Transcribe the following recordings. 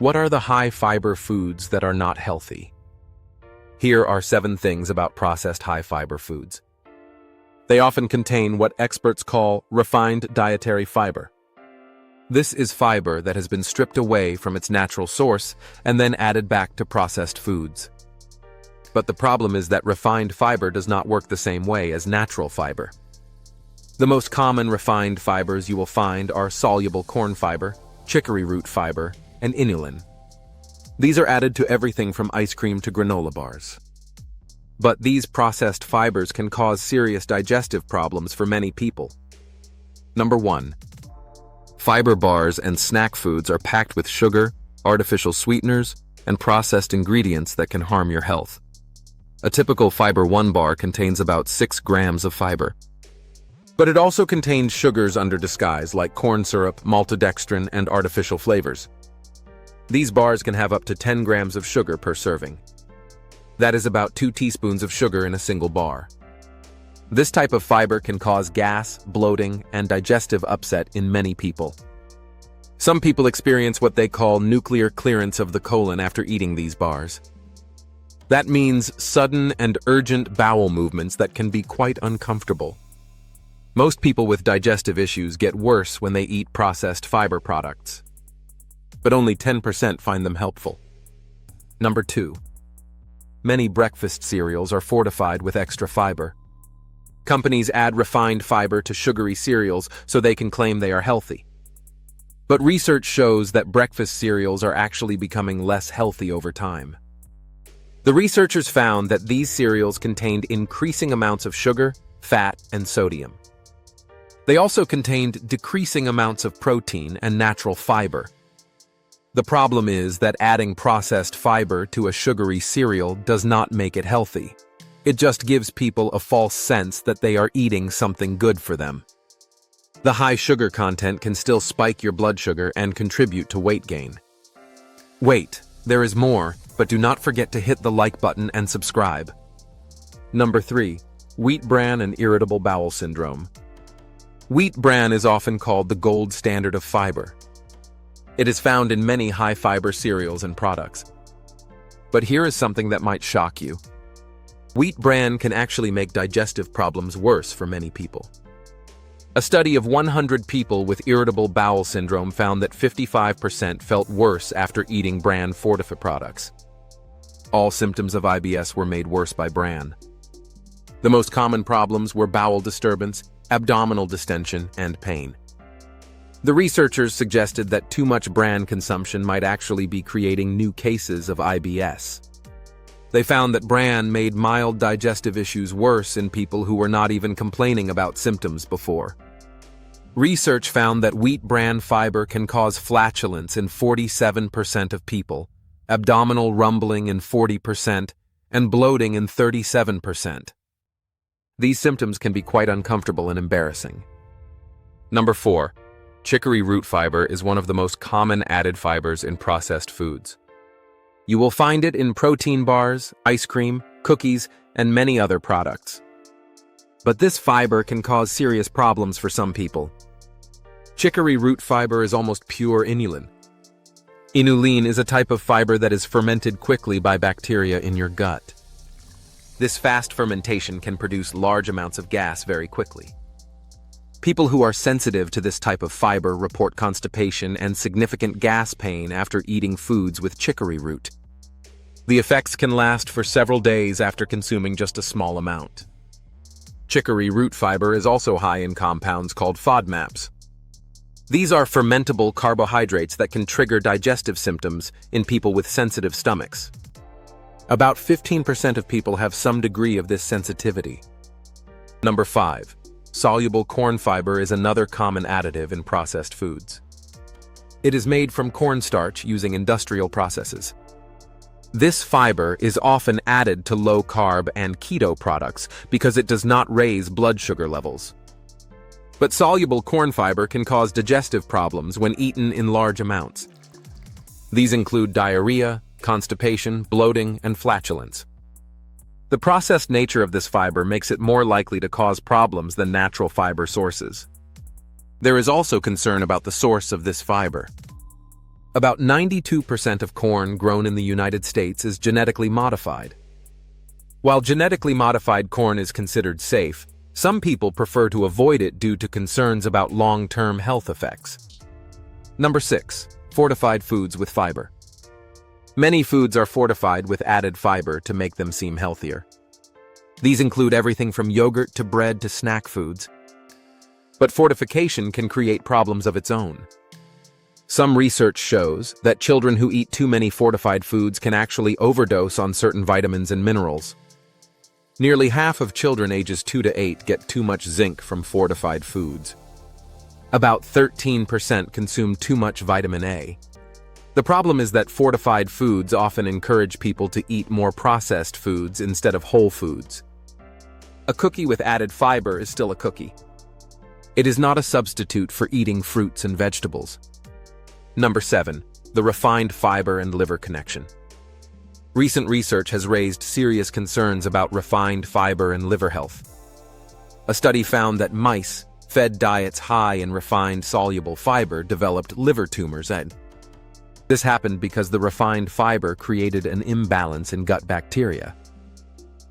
What are the high-fiber foods that are not healthy? Here are 7 things about processed high-fiber foods. They often contain what experts call refined dietary fiber. This is fiber that has been stripped away from its natural source and then added back to processed foods. But the problem is that refined fiber does not work the same way as natural fiber. The most common refined fibers you will find are soluble corn fiber, chicory root fiber, and inulin. These are added to everything from ice cream to granola bars. But these processed fibers can cause serious digestive problems for many people. Number 1. Fiber bars and snack foods are packed with sugar, artificial sweeteners, and processed ingredients that can harm your health. A typical Fiber 1 bar contains about 6 grams of fiber. But it also contains sugars under disguise like corn syrup, maltodextrin, and artificial flavors. These bars can have up to 10 grams of sugar per serving. That is about 2 teaspoons of sugar in a single bar. This type of fiber can cause gas, bloating, and digestive upset in many people. Some people experience what they call nuclear clearance of the colon after eating these bars. That means sudden and urgent bowel movements that can be quite uncomfortable. Most people with digestive issues get worse when they eat processed fiber products, but only 10% find them helpful. Number 2. Many breakfast cereals are fortified with extra fiber. Companies add refined fiber to sugary cereals so they can claim they are healthy. But research shows that breakfast cereals are actually becoming less healthy over time. The researchers found that these cereals contained increasing amounts of sugar, fat, and sodium. They also contained decreasing amounts of protein and natural fiber. The problem is that adding processed fiber to a sugary cereal does not make it healthy. It just gives people a false sense that they are eating something good for them. The high sugar content can still spike your blood sugar and contribute to weight gain. Wait, there is more, but do not forget to hit the like button and subscribe. Number 3. Wheat bran and irritable bowel syndrome. Wheat bran is often called the gold standard of fiber. It is found in many high-fiber cereals and products. But here is something that might shock you. Wheat bran can actually make digestive problems worse for many people. A study of 100 people with irritable bowel syndrome found that 55% felt worse after eating Bran Fortifa products. All symptoms of IBS were made worse by Bran. The most common problems were bowel disturbance, abdominal distension, and pain. The researchers suggested that too much Bran consumption might actually be creating new cases of IBS. They found that Bran made mild digestive issues worse in people who were not even complaining about symptoms before. Research found that wheat bran fiber can cause flatulence in 47% of people, abdominal rumbling in 40%, and bloating in 37%. These symptoms can be quite uncomfortable and embarrassing. Number 4. Chicory root fiber is one of the most common added fibers in processed foods. You will find it in protein bars, ice cream, cookies, and many other products. But this fiber can cause serious problems for some people. Chicory root fiber is almost pure inulin. Inulin is a type of fiber that is fermented quickly by bacteria in your gut. This fast fermentation can produce large amounts of gas very quickly. People who are sensitive to this type of fiber report constipation and significant gas pain after eating foods with chicory root. The effects can last for several days after consuming just a small amount. Chicory root fiber is also high in compounds called FODMAPs. These are fermentable carbohydrates that can trigger digestive symptoms in people with sensitive stomachs. About 15% of people have some degree of this sensitivity. Number 5. Soluble corn fiber is another common additive in processed foods. It is made from cornstarch using industrial processes. This fiber is often added to low-carb and keto products because it does not raise blood sugar levels. But soluble corn fiber can cause digestive problems when eaten in large amounts. These include diarrhea, constipation, bloating, and flatulence. The processed nature of this fiber makes it more likely to cause problems than natural fiber sources. There is also concern about the source of this fiber. About 92% of corn grown in the United States is genetically modified. While genetically modified corn is considered safe, some people prefer to avoid it due to concerns about long-term health effects. Number 6. Fortified foods with fiber. Many foods are fortified with added fiber to make them seem healthier. These include everything from yogurt to bread to snack foods. But fortification can create problems of its own. Some research shows that children who eat too many fortified foods can actually overdose on certain vitamins and minerals. Nearly half of children ages 2 to 8 get too much zinc from fortified foods. About 13% consume too much vitamin A. The problem is that fortified foods often encourage people to eat more processed foods instead of whole foods. A cookie with added fiber is still a cookie. It is not a substitute for eating fruits and vegetables. Number 7. The refined fiber and liver connection. Recent research has raised serious concerns about refined fiber and liver health. A study found that mice fed diets high in refined soluble fiber developed liver tumors. This happened because the refined fiber created an imbalance in gut bacteria.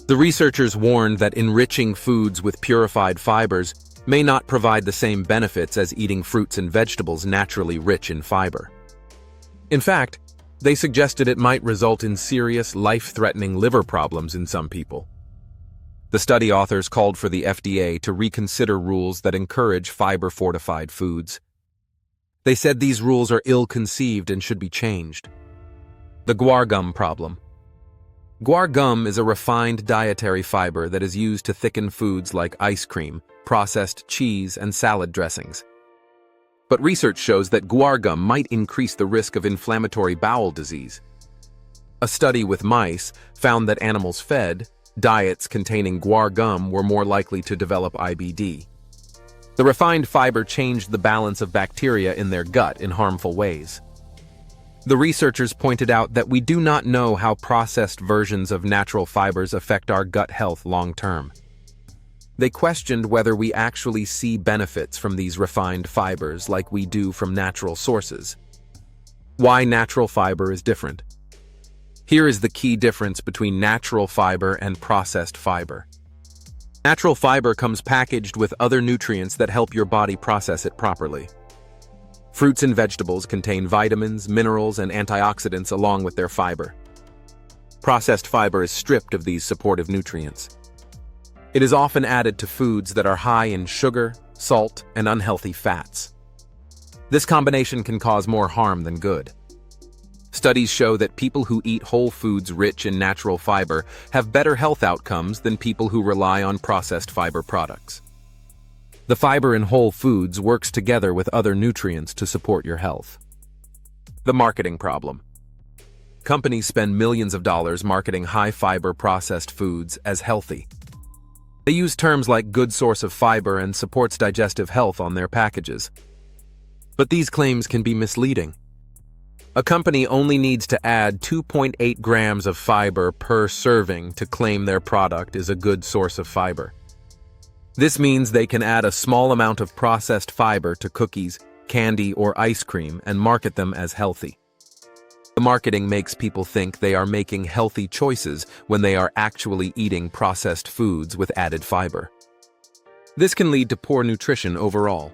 The researchers warned that enriching foods with purified fibers may not provide the same benefits as eating fruits and vegetables naturally rich in fiber. In fact, they suggested it might result in serious, life-threatening liver problems in some people. The study authors called for the FDA to reconsider rules that encourage fiber-fortified foods. They said these rules are ill-conceived and should be changed. The guar gum problem. Guar gum is a refined dietary fiber that is used to thicken foods like ice cream, processed cheese, and salad dressings. But research shows that guar gum might increase the risk of inflammatory bowel disease. A study with mice found that animals fed diets containing guar gum were more likely to develop IBD. The refined fiber changed the balance of bacteria in their gut in harmful ways. The researchers pointed out that we do not know how processed versions of natural fibers affect our gut health long term. They questioned whether we actually see benefits from these refined fibers like we do from natural sources. Why natural fiber is different. Here is the key difference between natural fiber and processed fiber. Natural fiber comes packaged with other nutrients that help your body process it properly. Fruits and vegetables contain vitamins, minerals, and antioxidants along with their fiber. Processed fiber is stripped of these supportive nutrients. It is often added to foods that are high in sugar, salt, and unhealthy fats. This combination can cause more harm than good. Studies show that people who eat whole foods rich in natural fiber have better health outcomes than people who rely on processed fiber products. The fiber in whole foods works together with other nutrients to support your health. The marketing problem. Companies spend millions of dollars marketing high-fiber processed foods as healthy. They use terms like good source of fiber and supports digestive health on their packages. But these claims can be misleading. A company only needs to add 2.8 grams of fiber per serving to claim their product is a good source of fiber. This means they can add a small amount of processed fiber to cookies, candy, or ice cream and market them as healthy. The marketing makes people think they are making healthy choices when they are actually eating processed foods with added fiber. This can lead to poor nutrition overall.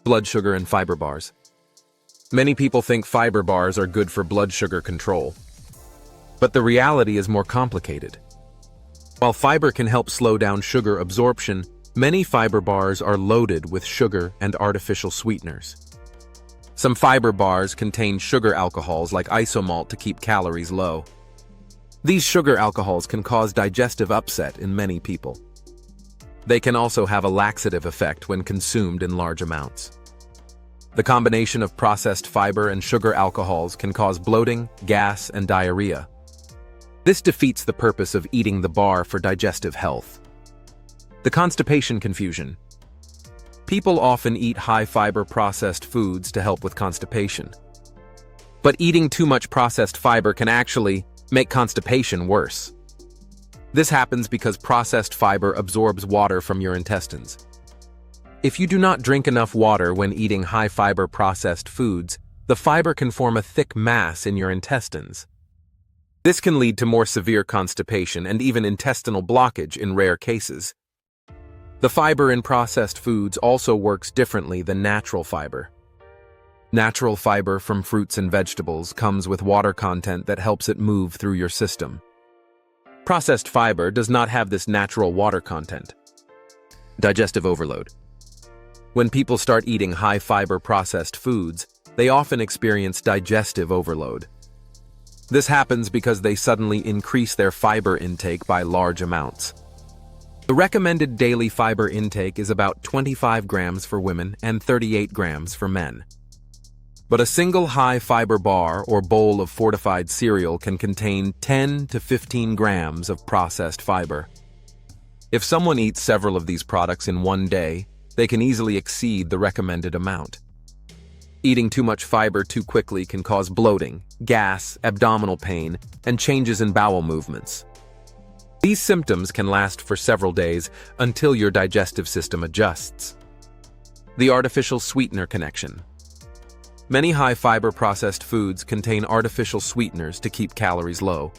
Blood sugar and fiber bars. Many people think fiber bars are good for blood sugar control. But the reality is more complicated. While fiber can help slow down sugar absorption, many fiber bars are loaded with sugar and artificial sweeteners. Some fiber bars contain sugar alcohols like isomalt to keep calories low. These sugar alcohols can cause digestive upset in many people. They can also have a laxative effect when consumed in large amounts. The combination of processed fiber and sugar alcohols can cause bloating, gas, and diarrhea. This defeats the purpose of eating the bar for digestive health. The constipation confusion. People often eat high-fiber processed foods to help with constipation. But eating too much processed fiber can actually make constipation worse. This happens because processed fiber absorbs water from your intestines. If you do not drink enough water when eating high-fiber processed foods, the fiber can form a thick mass in your intestines. This can lead to more severe constipation and even intestinal blockage in rare cases. The fiber in processed foods also works differently than natural fiber. Natural fiber from fruits and vegetables comes with water content that helps it move through your system. Processed fiber does not have this natural water content. Digestive overload. When people start eating high-fiber processed foods, they often experience digestive overload. This happens because they suddenly increase their fiber intake by large amounts. The recommended daily fiber intake is about 25 grams for women and 38 grams for men. But a single high-fiber bar or bowl of fortified cereal can contain 10 to 15 grams of processed fiber. If someone eats several of these products in one day, they can easily exceed the recommended amount. Eating too much fiber too quickly can cause bloating, gas, abdominal pain, and changes in bowel movements. These symptoms can last for several days until your digestive system adjusts. The artificial sweetener connection. Many high-fiber processed foods contain artificial sweeteners to keep calories low.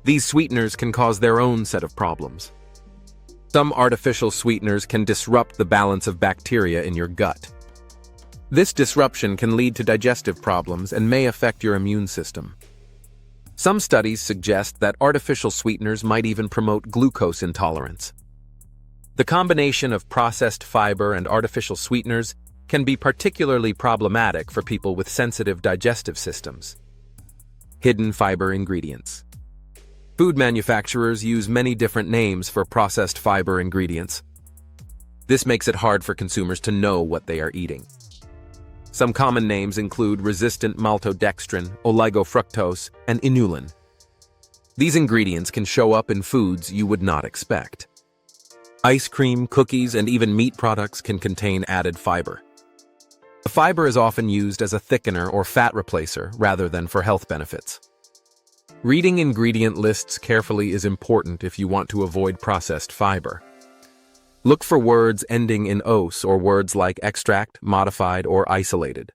These sweeteners can cause their own set of problems. Some artificial sweeteners can disrupt the balance of bacteria in your gut. This disruption can lead to digestive problems and may affect your immune system. Some studies suggest that artificial sweeteners might even promote glucose intolerance. The combination of processed fiber and artificial sweeteners can be particularly problematic for people with sensitive digestive systems. Hidden fiber ingredients. Food manufacturers use many different names for processed fiber ingredients. This makes it hard for consumers to know what they are eating. Some common names include resistant maltodextrin, oligofructose, and inulin. These ingredients can show up in foods you would not expect. Ice cream, cookies, and even meat products can contain added fiber. The fiber is often used as a thickener or fat replacer rather than for health benefits. Reading ingredient lists carefully is important if you want to avoid processed fiber. Look for words ending in "ose" or words like extract, modified, or isolated.